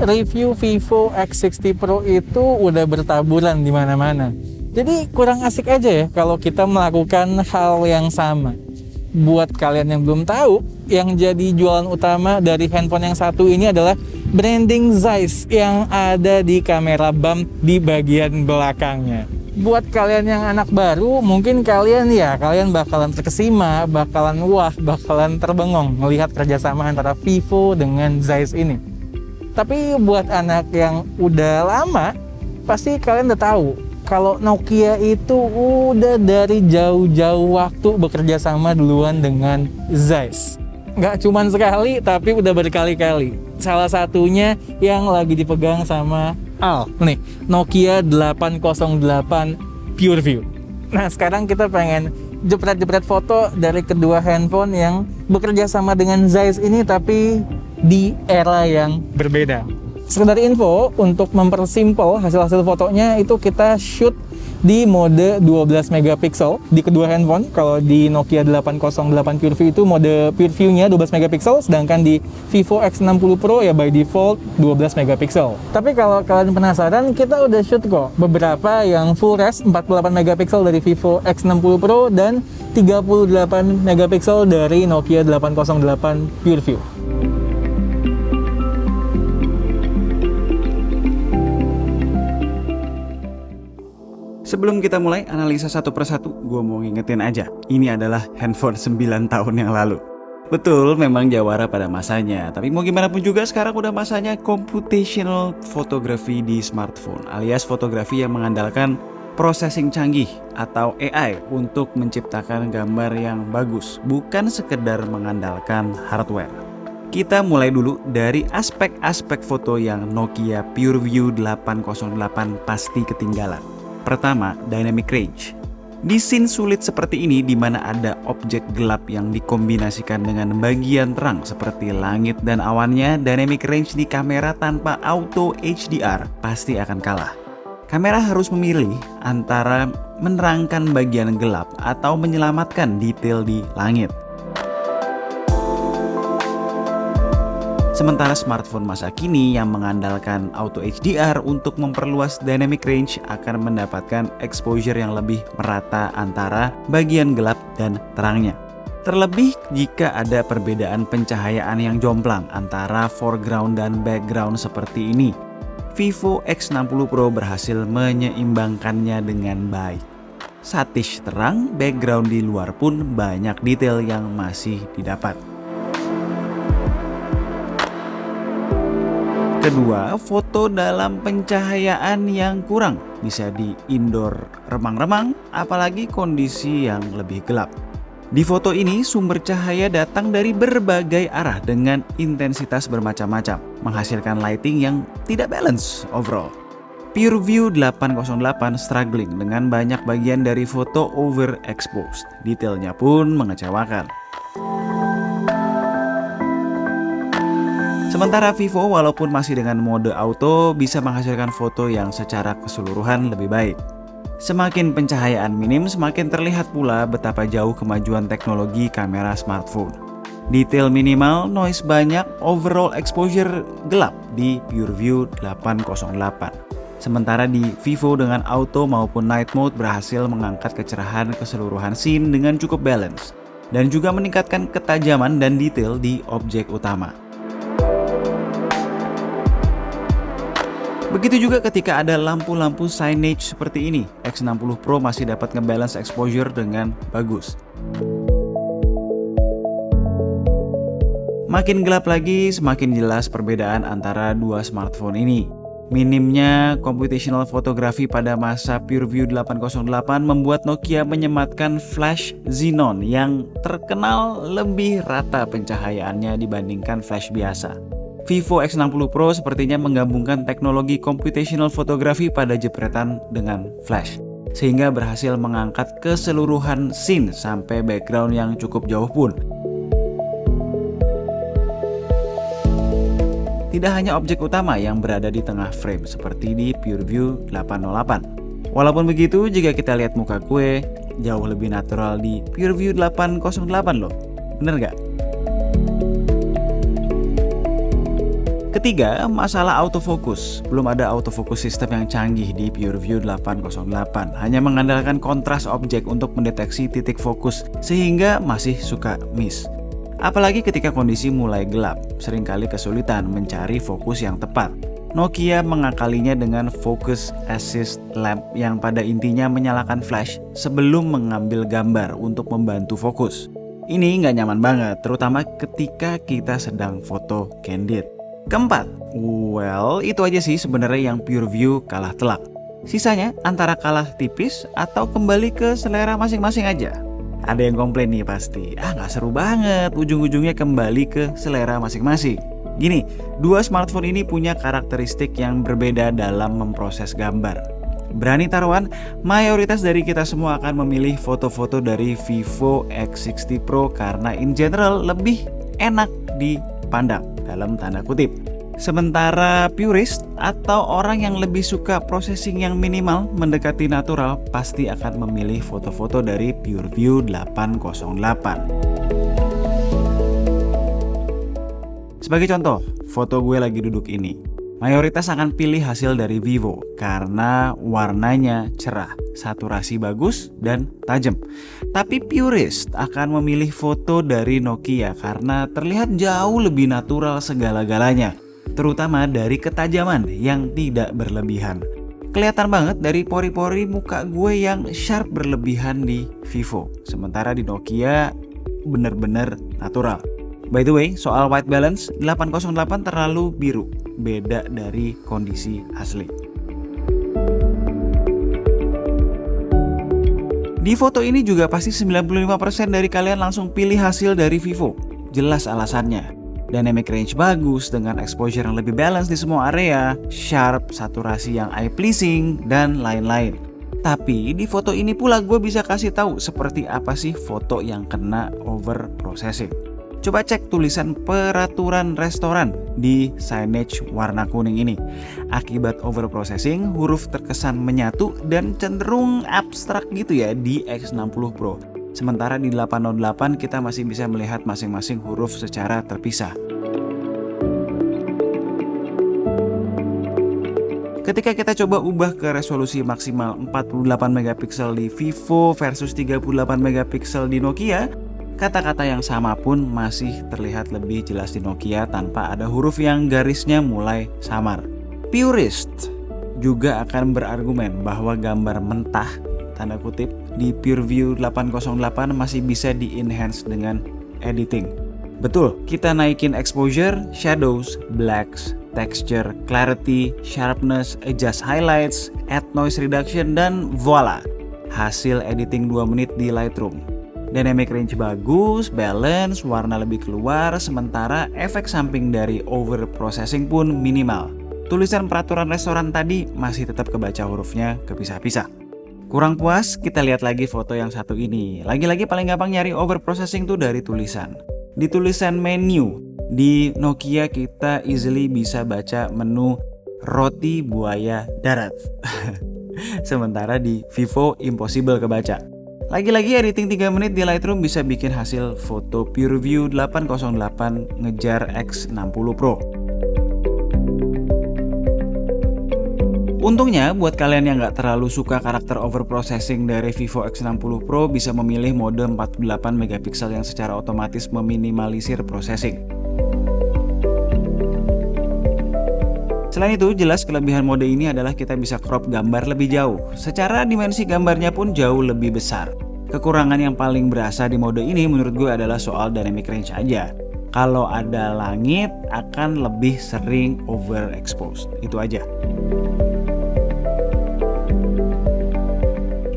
review Vivo X60 Pro itu udah bertaburan di mana-mana. Jadi kurang asik aja ya kalau kita melakukan hal yang sama. Buat kalian yang belum tahu, yang jadi jualan utama dari handphone yang satu ini adalah branding Zeiss yang ada di kamera bump di bagian belakangnya. Buat kalian yang anak baru, mungkin kalian bakalan terkesima, bakalan wah, bakalan terbengong melihat kerjasama antara Vivo dengan Zeiss ini. Tapi buat anak yang udah lama, pasti kalian udah tahu kalau Nokia itu udah dari jauh-jauh waktu bekerja sama duluan dengan Zeiss. Nggak cuma sekali, tapi udah berkali-kali. Salah satunya yang lagi dipegang sama Al, nih, Nokia 808 PureView. Nah, sekarang kita pengen jepret-jepret foto dari kedua handphone yang bekerja sama dengan Zeiss ini, tapi di era yang berbeda. Sekedar info, untuk mempersimpel hasil-hasil fotonya itu kita shoot di mode 12 megapiksel di kedua handphone. Kalau di Nokia 808 PureView itu mode PureView-nya 12 megapiksel, sedangkan di Vivo X60 Pro ya by default 12 megapiksel. Tapi kalau kalian penasaran, kita udah shoot kok beberapa yang full res 48 megapiksel dari Vivo X60 Pro dan 38 megapiksel dari Nokia 808 PureView. Sebelum kita mulai analisa satu persatu, gue mau ngingetin aja, ini adalah handphone 9 tahun yang lalu. Betul, memang jawara pada masanya, tapi mau gimana pun juga sekarang udah masanya computational photography di smartphone, alias fotografi yang mengandalkan processing canggih atau AI untuk menciptakan gambar yang bagus, bukan sekedar mengandalkan hardware. Kita mulai dulu dari aspek-aspek foto yang Nokia PureView 808 pasti ketinggalan. Pertama, dynamic range. Di scene sulit seperti ini di mana ada objek gelap yang dikombinasikan dengan bagian terang seperti langit dan awannya, dynamic range di kamera tanpa auto HDR pasti akan kalah. Kamera harus memilih antara menerangkan bagian gelap atau menyelamatkan detail di langit. Sementara smartphone masa kini yang mengandalkan auto HDR untuk memperluas dynamic range akan mendapatkan exposure yang lebih merata antara bagian gelap dan terangnya. Terlebih jika ada perbedaan pencahayaan yang jomplang antara foreground dan background seperti ini. Vivo X60 Pro berhasil menyeimbangkannya dengan baik. Satish terang, background di luar pun banyak detail yang masih didapat. Kedua, foto dalam pencahayaan yang kurang, bisa di indoor remang-remang, apalagi kondisi yang lebih gelap. Di foto ini, sumber cahaya datang dari berbagai arah dengan intensitas bermacam-macam, menghasilkan lighting yang tidak balance overall. PureView 808 struggling dengan banyak bagian dari foto overexposed, detailnya pun mengecewakan. Sementara Vivo walaupun masih dengan mode auto bisa menghasilkan foto yang secara keseluruhan lebih baik. Semakin pencahayaan minim semakin terlihat pula betapa jauh kemajuan teknologi kamera smartphone. Detail minimal, noise banyak, overall exposure gelap di PureView 808. Sementara di Vivo dengan auto maupun night mode berhasil mengangkat kecerahan keseluruhan scene dengan cukup balance dan juga meningkatkan ketajaman dan detail di objek utama. Begitu juga ketika ada lampu-lampu signage seperti ini, X60 Pro masih dapat ngebalance exposure dengan bagus. Makin gelap lagi, semakin jelas perbedaan antara dua smartphone ini. Minimnya computational photography pada masa PureView 808 membuat Nokia menyematkan flash xenon yang terkenal lebih rata pencahayaannya dibandingkan flash biasa. Vivo X60 Pro sepertinya menggabungkan teknologi computational photography pada jepretan dengan flash, sehingga berhasil mengangkat keseluruhan scene sampai background yang cukup jauh pun. Tidak hanya objek utama yang berada di tengah frame seperti di PureView 808. Walaupun begitu, jika kita lihat muka kue, jauh lebih natural di PureView 808 loh. Bener gak? Ketiga, masalah autofocus. Belum ada autofocus sistem yang canggih di PureView 808. Hanya mengandalkan kontras objek untuk mendeteksi titik fokus, sehingga masih suka miss. Apalagi ketika kondisi mulai gelap, seringkali kesulitan mencari fokus yang tepat. Nokia mengakalinya dengan Focus Assist Lamp yang pada intinya menyalakan flash sebelum mengambil gambar untuk membantu fokus. Ini nggak nyaman banget, terutama ketika kita sedang foto candid. Keempat, itu aja sih sebenarnya yang PureView kalah telak. Sisanya antara kalah tipis atau kembali ke selera masing-masing aja. Ada yang komplain nih pasti, nggak seru banget, ujung-ujungnya kembali ke selera masing-masing. Gini, dua smartphone ini punya karakteristik yang berbeda dalam memproses gambar. Berani taruhan, mayoritas dari kita semua akan memilih foto-foto dari Vivo X60 Pro karena in general lebih enak dipandang dalam tanda kutip. Sementara purist atau orang yang lebih suka processing yang minimal mendekati natural pasti akan memilih foto-foto dari PureView 808. Sebagai contoh, foto gue lagi duduk ini. Mayoritas akan pilih hasil dari Vivo karena warnanya cerah, saturasi bagus, dan tajam. Tapi purist akan memilih foto dari Nokia karena terlihat jauh lebih natural segala-galanya, terutama dari ketajaman yang tidak berlebihan. Kelihatan banget dari pori-pori muka gue yang sharp berlebihan di Vivo, sementara di Nokia bener-bener natural. By the way, soal white balance, 808 terlalu biru, beda dari kondisi asli. Di foto ini juga pasti 95% dari kalian langsung pilih hasil dari Vivo. Jelas alasannya. Dynamic range bagus dengan exposure yang lebih balance di semua area, sharp, saturasi yang eye pleasing, dan lain-lain. Tapi di foto ini pula gue bisa kasih tahu seperti apa sih foto yang kena over processing. Coba cek tulisan peraturan restoran di signage warna kuning ini. Akibat overprocessing, huruf terkesan menyatu dan cenderung abstrak gitu ya di X60 Pro. Sementara di 808 kita masih bisa melihat masing-masing huruf secara terpisah. Ketika kita coba ubah ke resolusi maksimal 48 megapiksel di Vivo versus 38 megapiksel di Nokia, kata-kata yang sama pun masih terlihat lebih jelas di Nokia tanpa ada huruf yang garisnya mulai samar. Purist juga akan berargumen bahwa gambar mentah, tanda kutip, di PureView 808 masih bisa di-enhance dengan editing. Betul, kita naikin exposure, shadows, blacks, texture, clarity, sharpness, adjust highlights, add noise reduction, dan voila, hasil editing 2 menit di Lightroom. Dynamic range bagus, balance, warna lebih keluar, sementara efek samping dari overprocessing pun minimal. Tulisan peraturan restoran tadi masih tetap kebaca hurufnya kepisah-pisah. Kurang puas, kita lihat lagi foto yang satu ini. Lagi-lagi paling gampang nyari overprocessing tuh dari tulisan. Di tulisan menu, di Nokia kita easily bisa baca menu roti buaya darat. Sementara di Vivo impossible kebaca. Lagi-lagi editing 3 menit di Lightroom bisa bikin hasil foto PureView 808 ngejar X60 Pro. Untungnya buat kalian yang gak terlalu suka karakter overprocessing dari Vivo X60 Pro bisa memilih mode 48 megapiksel yang secara otomatis meminimalisir processing. Selain itu, jelas kelebihan mode ini adalah kita bisa crop gambar lebih jauh. Secara dimensi gambarnya pun jauh lebih besar. Kekurangan yang paling berasa di mode ini menurut gue adalah soal dynamic range aja. Kalau ada langit akan lebih sering overexposed. Itu aja.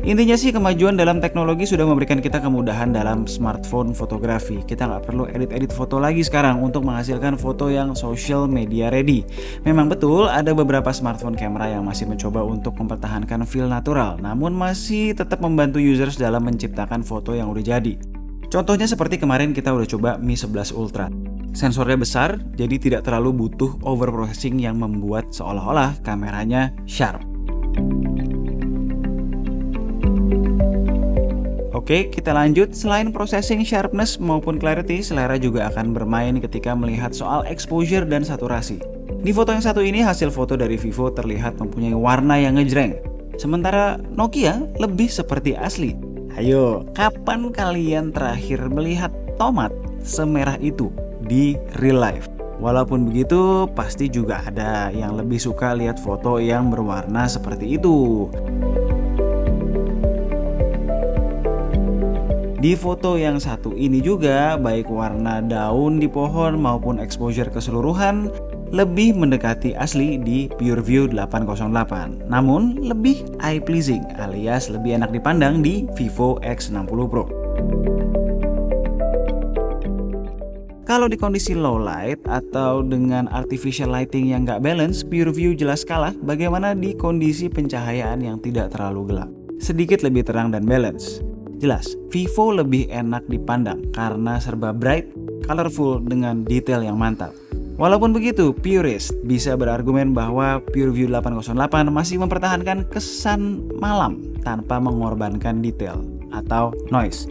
Intinya sih kemajuan dalam teknologi sudah memberikan kita kemudahan dalam smartphone fotografi. Kita nggak perlu edit-edit foto lagi sekarang untuk menghasilkan foto yang social media ready. Memang betul ada beberapa smartphone kamera yang masih mencoba untuk mempertahankan feel natural, namun masih tetap membantu users dalam menciptakan foto yang udah jadi. Contohnya seperti kemarin kita udah coba Mi 11 Ultra. Sensornya besar, jadi tidak terlalu butuh overprocessing yang membuat seolah-olah kameranya sharp. Oke, kita lanjut. Selain processing, sharpness maupun clarity, selera juga akan bermain ketika melihat soal exposure dan saturasi. Di foto yang satu ini, hasil foto dari Vivo terlihat mempunyai warna yang ngejreng, sementara Nokia lebih seperti asli. Ayo, kapan kalian terakhir melihat tomat semerah itu di real life? Walaupun begitu, pasti juga ada yang lebih suka lihat foto yang berwarna seperti itu. Di foto yang satu ini juga, baik warna daun di pohon maupun exposure keseluruhan lebih mendekati asli di PureView 808. Namun lebih eye pleasing alias lebih enak dipandang di Vivo X60 Pro. Kalau di kondisi low light atau dengan artificial lighting yang nggak balance, PureView jelas kalah bagaimana di kondisi pencahayaan yang tidak terlalu gelap. Sedikit lebih terang dan balance. Jelas, Vivo lebih enak dipandang karena serba bright, colorful dengan detail yang mantap. Walaupun begitu, purist bisa berargumen bahwa PureView 808 masih mempertahankan kesan malam tanpa mengorbankan detail atau noise.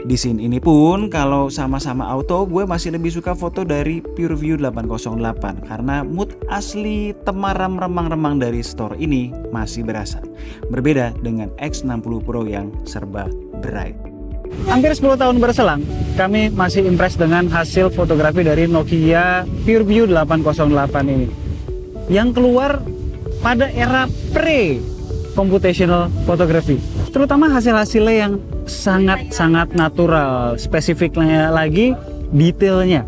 Di scene ini pun, kalau sama-sama auto, gue masih lebih suka foto dari PureView 808 karena mood asli temaram remang-remang dari store ini masih berasa. Berbeda dengan X60 Pro yang serba bright. Hampir 10 tahun berselang, kami masih impress dengan hasil fotografi dari Nokia PureView 808 ini. Yang keluar pada era pre-computational photography. Terutama hasil-hasilnya yang sangat-sangat natural. Spesifiknya lagi detailnya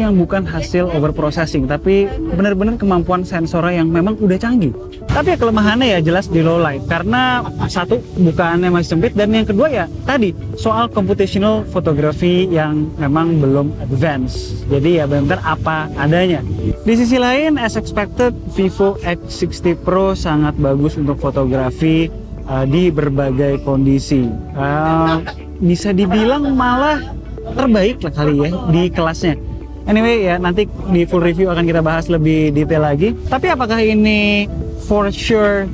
yang bukan hasil overprocessing, tapi benar-benar kemampuan sensornya yang memang udah canggih. Tapi ya kelemahannya ya jelas di low light, karena satu bukaannya masih sempit, dan yang kedua ya tadi soal computational photography yang memang belum advance. Jadi ya benar-benar apa adanya. Di sisi lain, as expected, Vivo X60 Pro sangat bagus untuk fotografi di berbagai kondisi. Bisa dibilang malah terbaik lah kali ya di kelasnya. Anyway ya, nanti di full review akan kita bahas lebih detail lagi. Tapi apakah ini for sure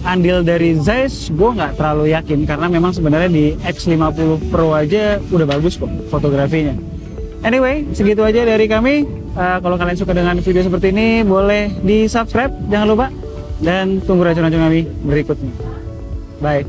andil dari Zeiss? Gue nggak terlalu yakin, karena memang sebenarnya di X50 Pro aja udah bagus kok fotografinya. Anyway, segitu aja dari kami. Kalau kalian suka dengan video seperti ini, boleh di subscribe, jangan lupa. Dan tunggu racun-racun kami berikutnya. Bye.